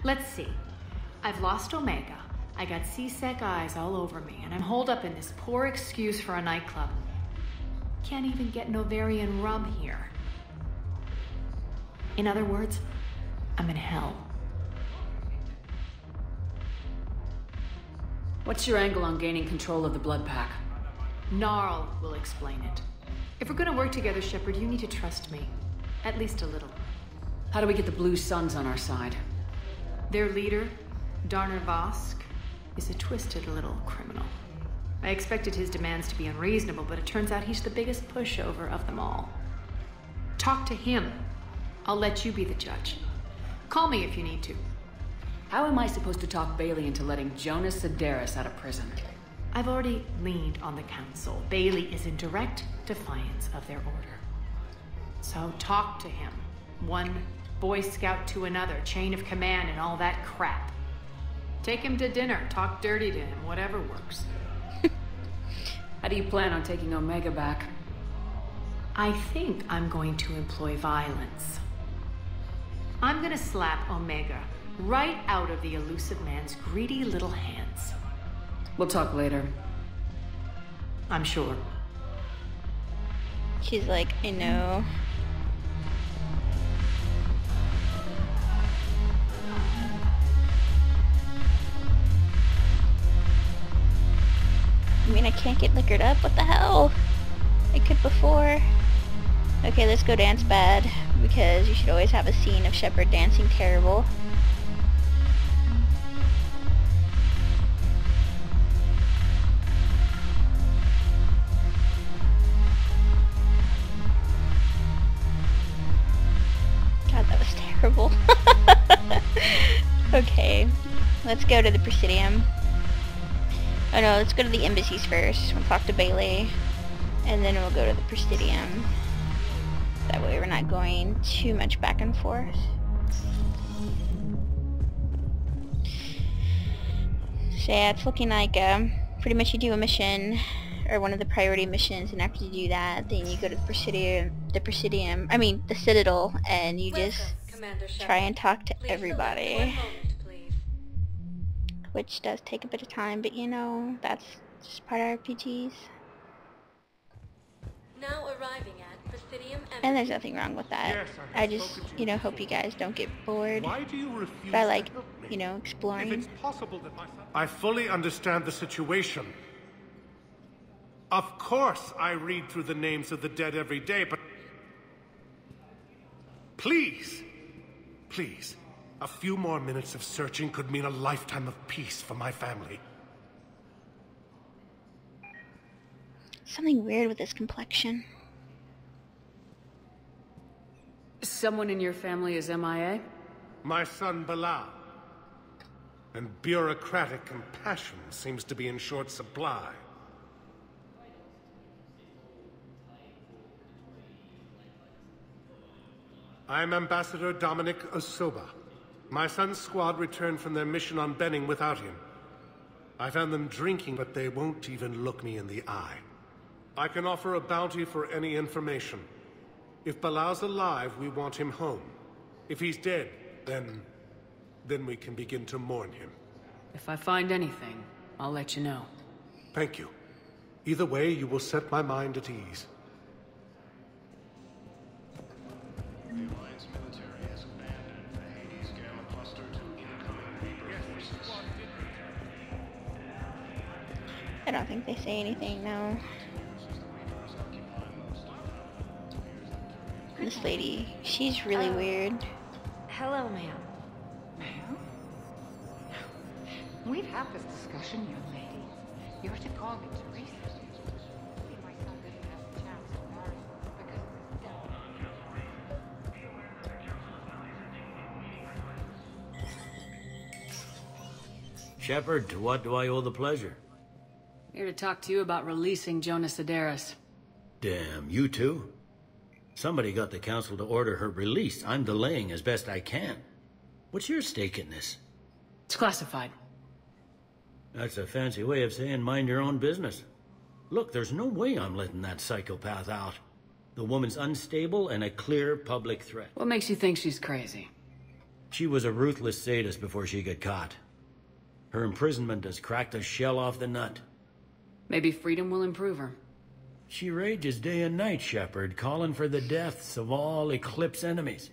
Let's see. I've lost Omega. I got C-Sec eyes all over me, and I'm holed up in this poor excuse for a nightclub. Can't even get Novarian rum here. In other words, I'm in hell. What's your angle on gaining control of the blood pack? Gnarl will explain it. If we're gonna work together, Shepard, you need to trust me. At least a little. How do we get the Blue Suns on our side? Their leader, Darner Vosk, is a twisted little criminal. I expected his demands to be unreasonable, but it turns out he's the biggest pushover of them all. Talk to him. I'll let you be the judge. Call me if you need to. How am I supposed to talk Bailey into letting Jonas Sedaris out of prison? I've already leaned on the council. Bailey is in direct defiance of their order. So talk to him. One Boy Scout to another, chain of command and all that crap. Take him to dinner, talk dirty to him, whatever works. How do you plan on taking Omega back? I think I'm going to employ violence. I'm gonna slap Omega right out of the elusive man's greedy little hands. We'll talk later. I'm sure. She's like, I know. I mean, I can't get liquored up? What the hell? I could before. Okay, let's go dance bad, because you should always have a scene of Shepard dancing terrible. God, that was terrible. Okay, let's go to the Presidium. Oh no, let's go to the embassies first. We'll talk to Bailey, and then we'll go to the Presidium. That way we're not going too much back and forth. So yeah, it's looking like pretty much you do a mission, or one of the priority missions, and after you do that, then you go to the Citadel, and you just try and talk to everybody. Which does take a bit of time, but you know, that's just part of RPGs. Now arriving at Presidium Embassy. And there's nothing wrong with that. Yes, I just, you know, hope you guys don't get bored. Why do you refuse By, like, to help me? you know, exploring. If it's possible that my son... I fully understand the situation. Of course I read through the names of the dead every day, but... Please! Please. A few more minutes of searching could mean a lifetime of peace for my family. Something weird with his complexion. Someone in your family is MIA? My son Bilal. And bureaucratic compassion seems to be in short supply. I'm Ambassador Dominic Osoba. My son's squad returned from their mission on Benning without him. I found them drinking, but they won't even look me in the eye. I can offer a bounty for any information. If Bilal's alive, we want him home. If he's dead, then we can begin to mourn him. If I find anything, I'll let you know. Thank you. Either way, you will set my mind at ease. The Alliance military has abandoned the Hades Gamma cluster to incoming Reaper forces. I don't think they say anything, no. This lady, she's really weird. Hello, ma'am. Ma'am? We've had this discussion, young lady. You're to call me Teresa. My son didn't have the chance to marry you because of his death. Shepard, to what do I owe the pleasure? Here to talk to you about releasing Jonas Sedaris. Damn, you too? Somebody got the council to order her release. I'm delaying as best I can. What's your stake in this? It's classified. That's a fancy way of saying mind your own business. Look, there's no way I'm letting that psychopath out. The woman's unstable and a clear public threat. What makes you think she's crazy? She was a ruthless sadist before she got caught. Her imprisonment has cracked the shell off the nut. Maybe freedom will improve her. She rages day and night, Shepard, calling for the deaths of all Eclipse enemies.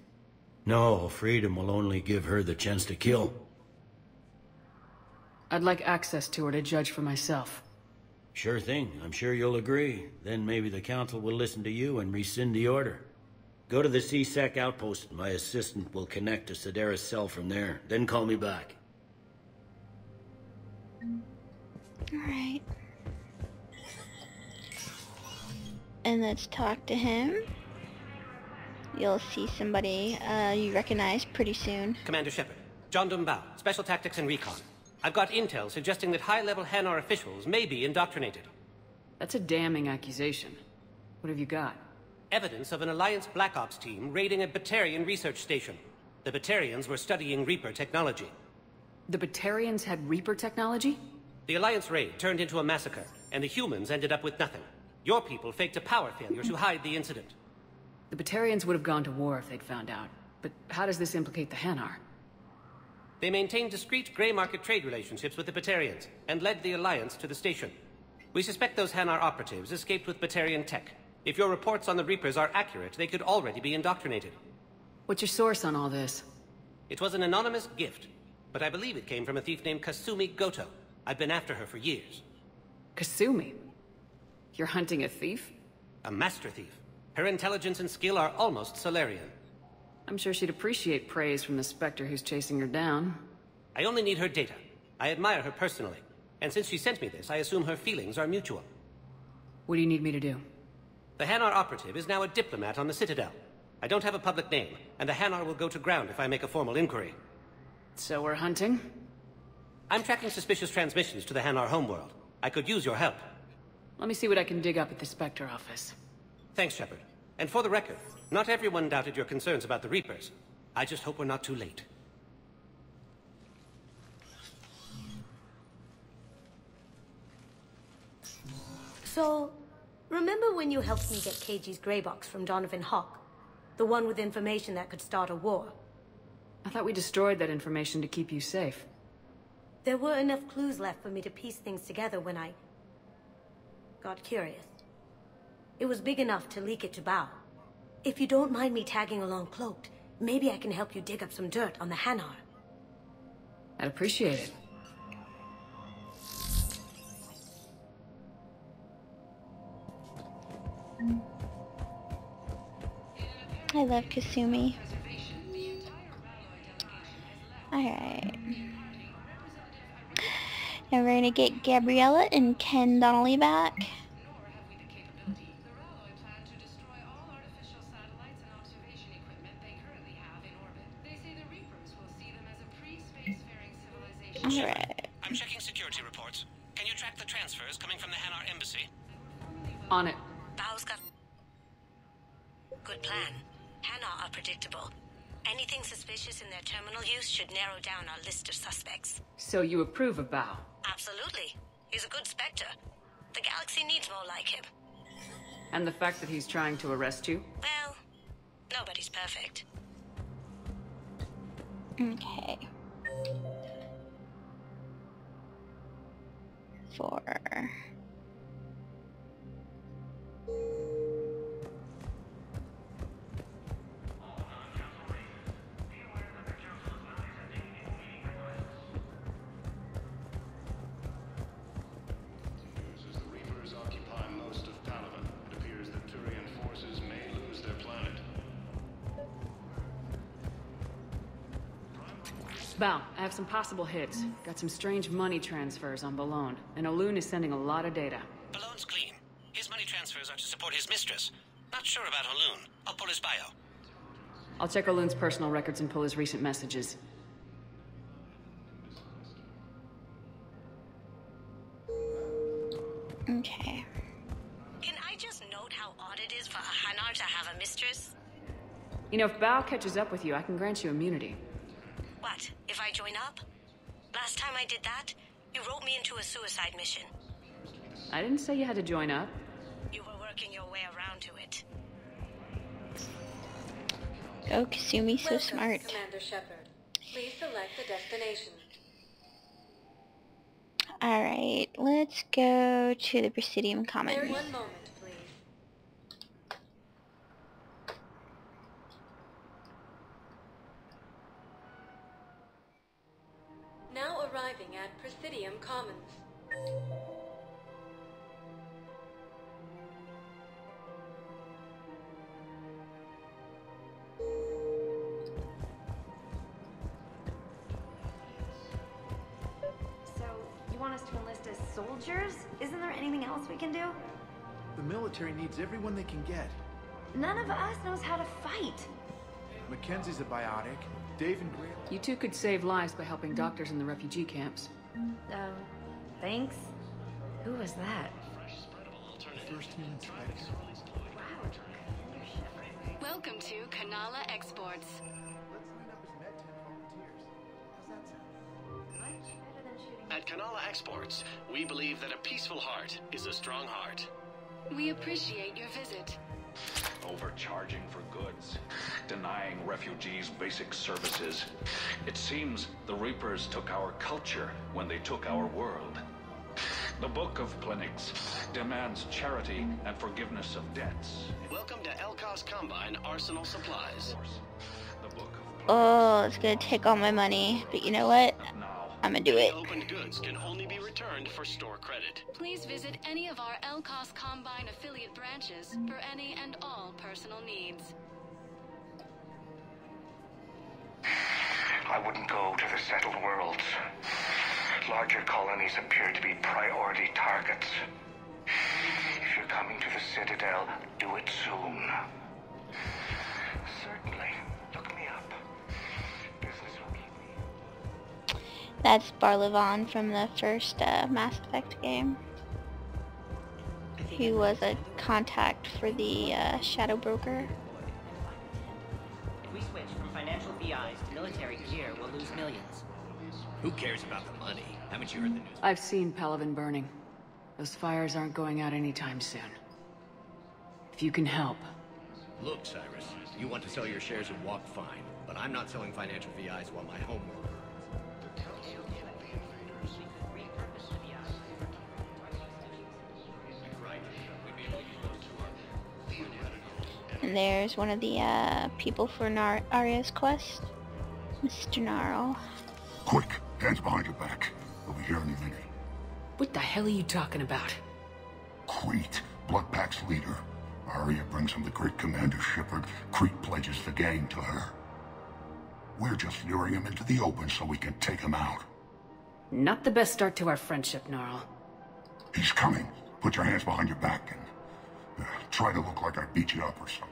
No, freedom will only give her the chance to kill. I'd like access to her to judge for myself. Sure thing. I'm sure you'll agree. Then maybe the Council will listen to you and rescind the order. Go to the C-Sec outpost. My assistant will connect to Sedaris' cell from there. Then call me back. Alright. And let's talk to him. You'll see somebody you recognize pretty soon. Commander Shepard, John Dumbao, Special Tactics and Recon. I've got intel suggesting that high-level Hanar officials may be indoctrinated. That's a damning accusation. What have you got? Evidence of an Alliance Black Ops team raiding a Batarian research station. The Batarians were studying Reaper technology. The Batarians had Reaper technology? The Alliance raid turned into a massacre, and the humans ended up with nothing. Your people faked a power failure to hide the incident. The Batarians would have gone to war if they'd found out. But how does this implicate the Hanar? They maintained discreet gray market trade relationships with the Batarians, and led the Alliance to the station. We suspect those Hanar operatives escaped with Batarian tech. If your reports on the Reapers are accurate, they could already be indoctrinated. What's your source on all this? It was an anonymous gift, but I believe it came from a thief named Kasumi Goto. I've been after her for years. Kasumi? You're hunting a thief? A master thief. Her intelligence and skill are almost Solarian. I'm sure she'd appreciate praise from the Spectre who's chasing her down. I only need her data. I admire her personally. And since she sent me this, I assume her feelings are mutual. What do you need me to do? The Hanar operative is now a diplomat on the Citadel. I don't have a public name, and the Hanar will go to ground if I make a formal inquiry. So we're hunting? I'm tracking suspicious transmissions to the Hanar homeworld. I could use your help. Let me see what I can dig up at the Spectre office. Thanks, Shepard. And for the record, not everyone doubted your concerns about the Reapers. I just hope we're not too late. So, remember when you helped me get KG's grey box from Donovan Hawk? The one with information that could start a war? I thought we destroyed that information to keep you safe. There were enough clues left for me to piece things together when I got curious. It was big enough to leak it to Bao. If you don't mind me tagging along cloaked, maybe I can help you dig up some dirt on the Hanar. I'd appreciate it. I love Kasumi. Alright. Now we're gonna get Gabriella and Ken Donnelly back. Alright. I'm checking security reports. Can you track the transfers coming from the Hanar embassy? On it. Bao's got good plan. Hanar are predictable. Anything suspicious in their terminal use should narrow down our list of suspects. So you approve of Bao? Absolutely. He's a good Spectre. The galaxy needs more like him. And the fact that he's trying to arrest you? Well, nobody's perfect. Okay. 4. As the Reapers occupy most of Palaven, it appears that Turian forces may lose their planet. Bao, I have some possible hits. Got some strange money transfers on Balone, and Olun is sending a lot of data. Balone's clean. His money transfers are to support his mistress. Not sure about Olun. I'll pull his bio. I'll check Olun's personal records and pull his recent messages. Okay. Can I just note how odd it is for a Hanar to have a mistress? You know, if Bao catches up with you, I can grant you immunity. What, if I join up? Last time I did that, you wrote me into a suicide mission. I didn't say you had to join up. You were working your way around to it. Go, Kasumi, so Welcome, smart. Commander Shepard. Please select the destination. Alright, let's go to the Presidium Commons. One moment, please. Now arriving at Presidium Commons. You want us to enlist as soldiers? Isn't there anything else we can do? The military needs everyone they can get. None of us knows how to fight. Mackenzie's a biotic. Dave and Grail. You two could save lives by helping doctors in the refugee camps. Thanks. Who was that? First team inspector. Welcome to Kanala Exports. Let's sign up as med tent volunteers. How's that sound? At Kanala Exports, we believe that a peaceful heart is a strong heart. We appreciate your visit. Overcharging for goods, denying refugees basic services. It seems the Reapers took our culture when they took our world. The Book of Clinics demands charity and forgiveness of debts. Welcome to Elkoss Combine Arsenal Supplies. Oh, it's gonna take all my money, but you know what? I'm gonna do it. Opened goods can only be returned for store credit. Please visit any of our Elkoss Combine affiliate branches for any and all personal needs. I wouldn't go to the settled worlds. Larger colonies appear to be priority targets. If you're coming to the Citadel, do it soon. Certainly. Look me up. Business will keep me. That's Barlevon from the first Mass Effect game. He was a contact for the Shadow Broker. If we switch from financial VIs to military gear, we'll lose millions. Who cares about the money? Haven't you heard the news? I've seen Palaven burning. Those fires aren't going out anytime soon. If you can help. Look, Cyrus, you want to sell your shares and walk fine, but I'm not selling financial VIs while my home world. And there's one of the people for Arya's quest, Mr. Gnarl. Quick, hands behind your back. We'll be here any minute. What the hell are you talking about? Crete, Bloodpack's leader. Arya brings him the great commander Shepard. Crete pledges the gang to her. We're just luring him into the open so we can take him out. Not the best start to our friendship, Gnarl. He's coming. Put your hands behind your back and try to look like I beat you up or something.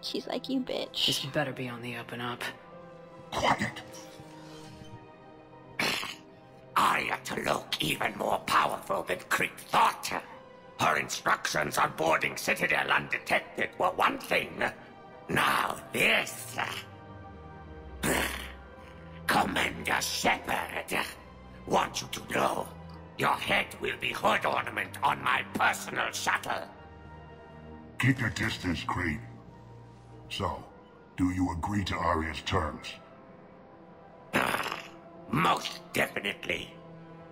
She's like, you bitch. This better be on the up and up. Quiet. Arya to look even more powerful than Crete thought. Her instructions on boarding Citadel undetected were one thing. Now this. Commander Shepard, want you to know, your head will be hood ornament on my personal shuttle. Keep your distance, Crete. So, do you agree to Arya's terms? Most definitely.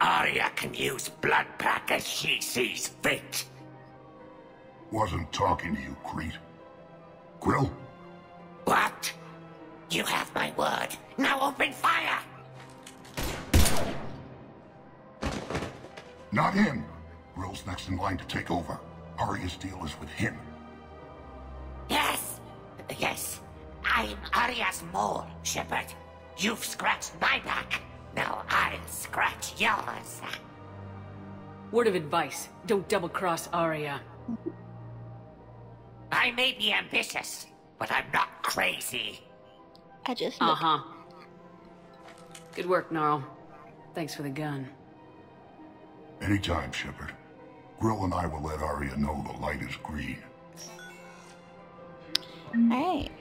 Arya can use Bloodpack as she sees fit. Wasn't talking to you, Crete. Grill? What? You have my word. Now open fire! Not him. Grill's next in line to take over. Arya's deal is with him. Yes. I'm Arya's mole, Shepard. You've scratched my back. Now I'll scratch yours. Word of advice. Don't double-cross Arya. I may be ambitious, but I'm not crazy. I just... Uh-huh. Good work, Gnarl. Thanks for the gun. Anytime, Shepard. Grill and I will let Arya know the light is green. Alright.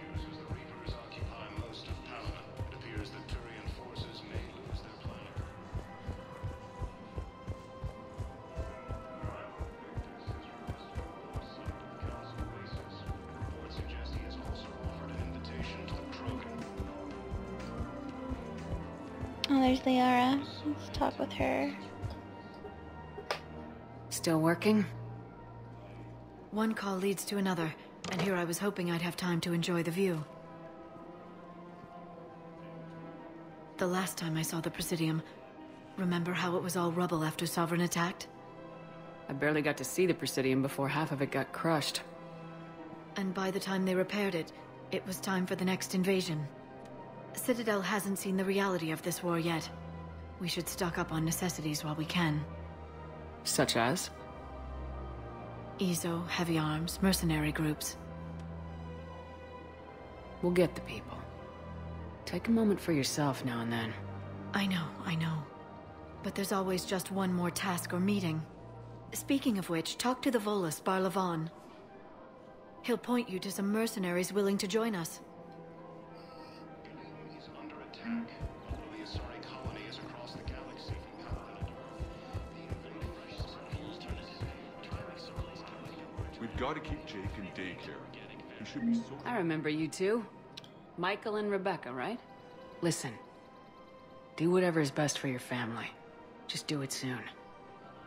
Oh, there's Liara. Let's talk with her. Still working? One call leads to another, and here I was hoping I'd have time to enjoy the view. The last time I saw the Presidium, remember how it was all rubble after Sovereign attacked? I barely got to see the Presidium before half of it got crushed. And by the time they repaired it, it was time for the next invasion. Citadel hasn't seen the reality of this war yet. We should stock up on necessities while we can. Such as? Ezo, heavy arms, mercenary groups. We'll get the people. Take a moment for yourself now and then. I know. But there's always just one more task or meeting. Speaking of which, talk to the Volus, Barlavan. He'll point you to some mercenaries willing to join us. He's under attack. All of the Asari colonies across the galaxy from continent Earth. We've got to keep Jake in daycare. He should be so... I remember you two. Michael and Rebecca, right? Listen. Do whatever is best for your family. Just do it soon.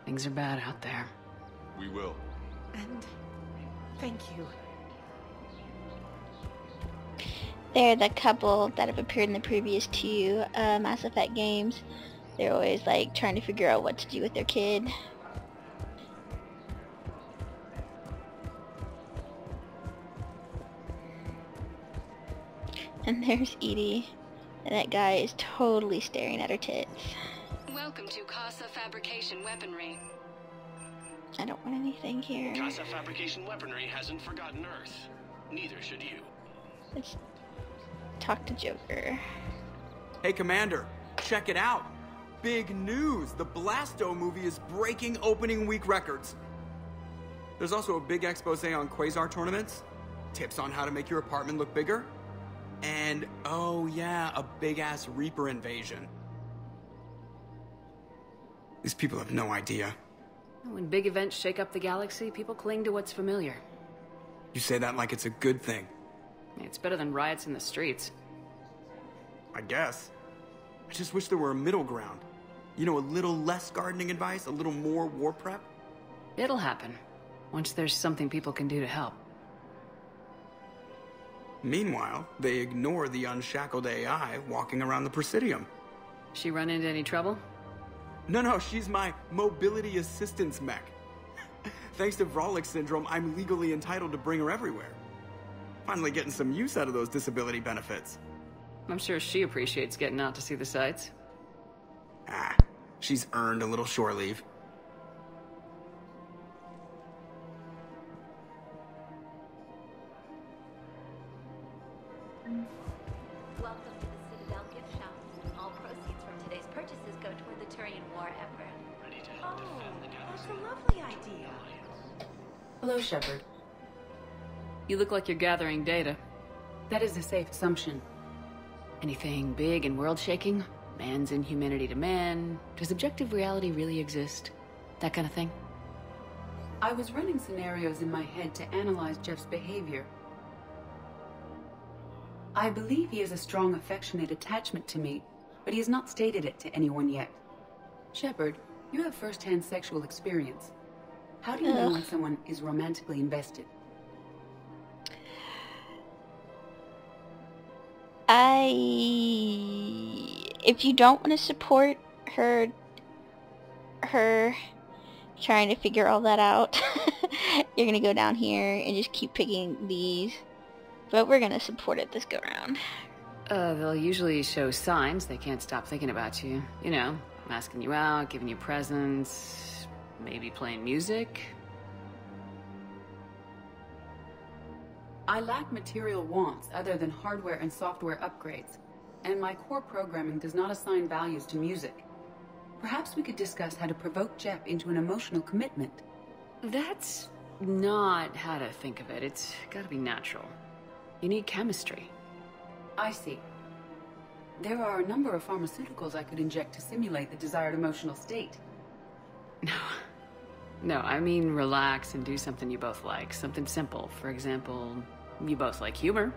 Things are bad out there. We will. And thank you. They're the couple that have appeared in the previous two Mass Effect games. They're always like trying to figure out what to do with their kid. And there's Edie. And that guy is totally staring at her tits. Welcome to Kassa Fabrication Weaponry. I don't want anything here. Kassa Fabrication Weaponry hasn't forgotten Earth. Neither should you. Let's talk to Joker. Hey, Commander, check it out. Big news! The Blasto movie is breaking opening week records. There's also a big expose on Quasar tournaments, tips on how to make your apartment look bigger, and, oh yeah, a big-ass Reaper invasion. These people have no idea. When big events shake up the galaxy, people cling to what's familiar. You say that like it's a good thing. It's better than riots in the streets. I guess. I just wish there were a middle ground. You know, a little less gardening advice, a little more war prep. It'll happen, once there's something people can do to help. Meanwhile, they ignore the unshackled AI walking around the Presidium. She run into any trouble? No, she's my mobility assistance mech. Thanks to Vrolic syndrome, I'm legally entitled to bring her everywhere. Finally getting some use out of those disability benefits. I'm sure she appreciates getting out to see the sights. Ah, she's earned a little shore leave. Welcome to the Citadel gift shop. All proceeds from today's purchases go toward the Turian war effort. Oh, that's a lovely idea. Hello, Shepard. You look like you're gathering data. That is a safe assumption. Anything big and world-shaking? Man's inhumanity to man? Does objective reality really exist? That kind of thing? I was running scenarios in my head to analyze Jeff's behavior. I believe he has a strong affectionate attachment to me, but he has not stated it to anyone yet. Shepard, you have first-hand sexual experience. How do you know when someone is romantically invested? If you don't want to support her trying to figure all that out, you're gonna go down here and just keep picking these. But we're gonna support it this go round. They'll usually show signs they can't stop thinking about you. You know, asking you out, giving you presents, maybe playing music. I lack material wants other than hardware and software upgrades, and my core programming does not assign values to music. Perhaps we could discuss how to provoke Jeff into an emotional commitment. That's not how to think of it. It's gotta be natural. You need chemistry. I see. There are a number of pharmaceuticals I could inject to simulate the desired emotional state. No, I mean relax and do something you both like. Something simple. For example, you both like humor.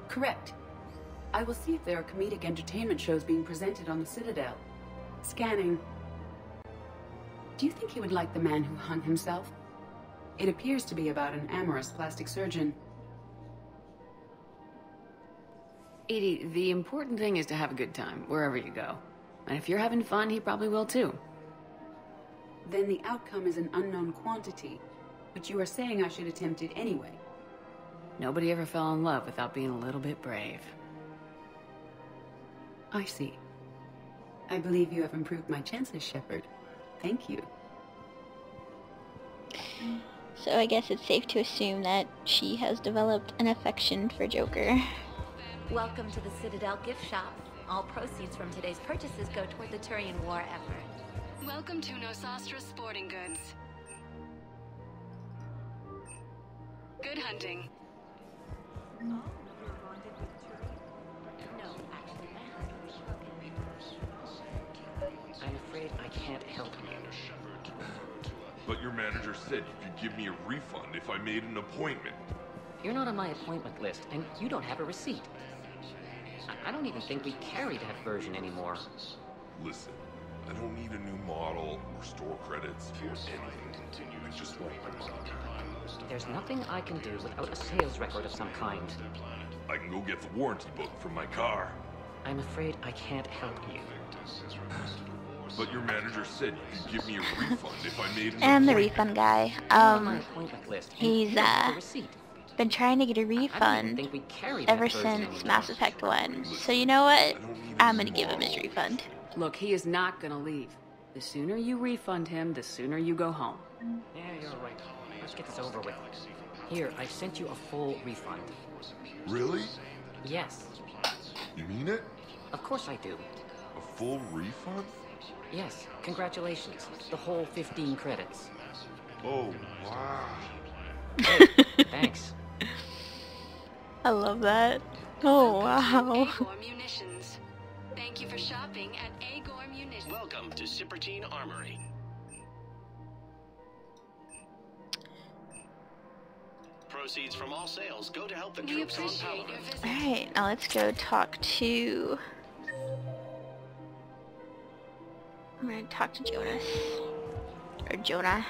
Correct. I will see if there are comedic entertainment shows being presented on the Citadel. Scanning. Do you think he would like The Man Who Hung Himself? It appears to be about an amorous plastic surgeon. Edie, the important thing is to have a good time, wherever you go. And if you're having fun, he probably will too. Then the outcome is an unknown quantity, but you are saying I should attempt it anyway. Nobody ever fell in love without being a little bit brave. I see. I believe you have improved my chances, Shepard. Thank you. So I guess it's safe to assume that she has developed an affection for Joker. Welcome to the Citadel gift shop. All proceeds from today's purchases go toward the Turian War effort. Welcome to Astra Sporting Goods. Good hunting. I'm afraid I can't help you. But your manager said you could give me a refund if I made an appointment. You're not on my appointment list, and you don't have a receipt. I don't even think we carry that version anymore. Listen, I don't need a new model or store credits or anything. I just want my money. There's nothing I can do without a sales record of some kind. I can go get the warranty book from my car. I'm afraid I can't help you. But your manager said you could give me a refund if I made an And the appointment. refund guy, he's been trying to get a refund ever since Mass Effect 1. So you know what? I'm gonna give him his refund. Look, he is not gonna leave. The sooner you refund him, the sooner you go home. Yeah, you're right. Let's get this over with. Here, I sent you a full refund. Really? Yes. You mean it? Of course I do. A full refund? Yes, congratulations. The whole 15 credits. Oh, wow. Hey, thanks. I love that. Oh, wow. Munitions. Thank you for shopping at Agor Munitions. Welcome to Sippertine Armory. Proceeds from all sales go to help the troops on power. Alright, now let's go talk to... I'm gonna talk to Jonas. Or Jonah.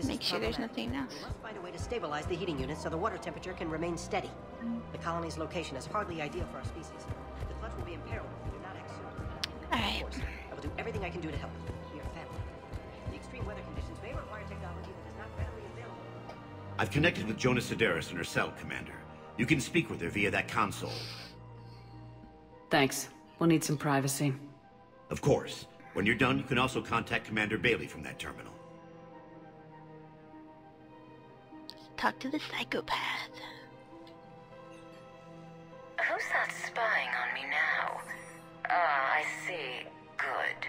Make sure there's nothing else. We must find a way to stabilize the heating unit so the water temperature can remain steady. The colony's location is hardly ideal for our species. The clutch will be in peril if we do not act soon. Alright. Of course, I will do everything I can do to help. We are family. The extreme weather conditions may require technology that is not readily available. I've connected with Jonas Sedaris in her cell, Commander. You can speak with her via that console. Thanks. We'll need some privacy. Of course. When you're done, you can also contact Commander Bailey from that terminal. Talk to the psychopath. Who's that spying on me now? Ah, I see. Good.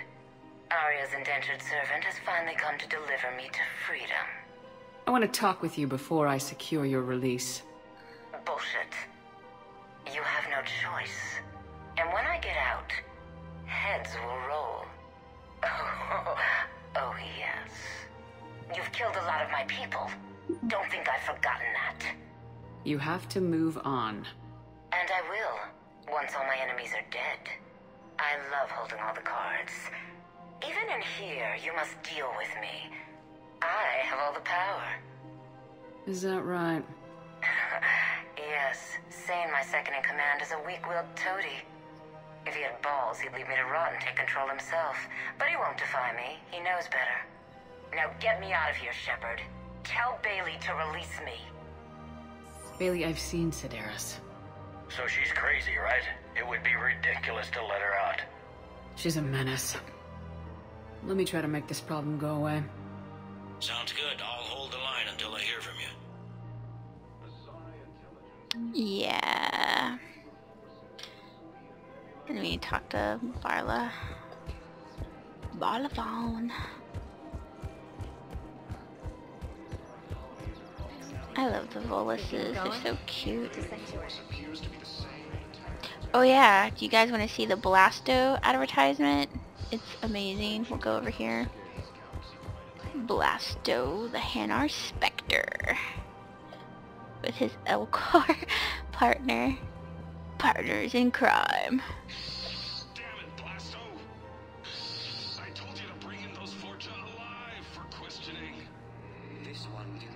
Arya's indentured servant has finally come to deliver me to freedom. I want to talk with you before I secure your release. Bullshit. You have no choice. And when I get out, heads will roll. Oh, yes. You've killed a lot of my people. Don't think I've forgotten that. You have to move on. And I will, once all my enemies are dead. I love holding all the cards. Even in here, you must deal with me. I have all the power. Is that right? Yes, Sane, my second-in-command, is a weak-willed toady. If he had balls, he'd leave me to rot and take control himself. But he won't defy me. He knows better. Now get me out of here, Shepard. Tell Bailey to release me. Bailey, I've seen Sedaris. So she's crazy, right? It would be ridiculous to let her out. She's a menace. Let me try to make this problem go away. Sounds good. I'll hold the line until I hear from you. Yeah. And we talk to Barla. Barla phone. I love the Voluses, they're so cute. Oh yeah, do you guys want to see the Blasto advertisement? It's amazing. We'll go over here. Blasto, the Hanar Spectre. with his Elkoss partner. Partners in crime. Damn it, Blasto! I told you to bring in those Forja alive for questioning. This one did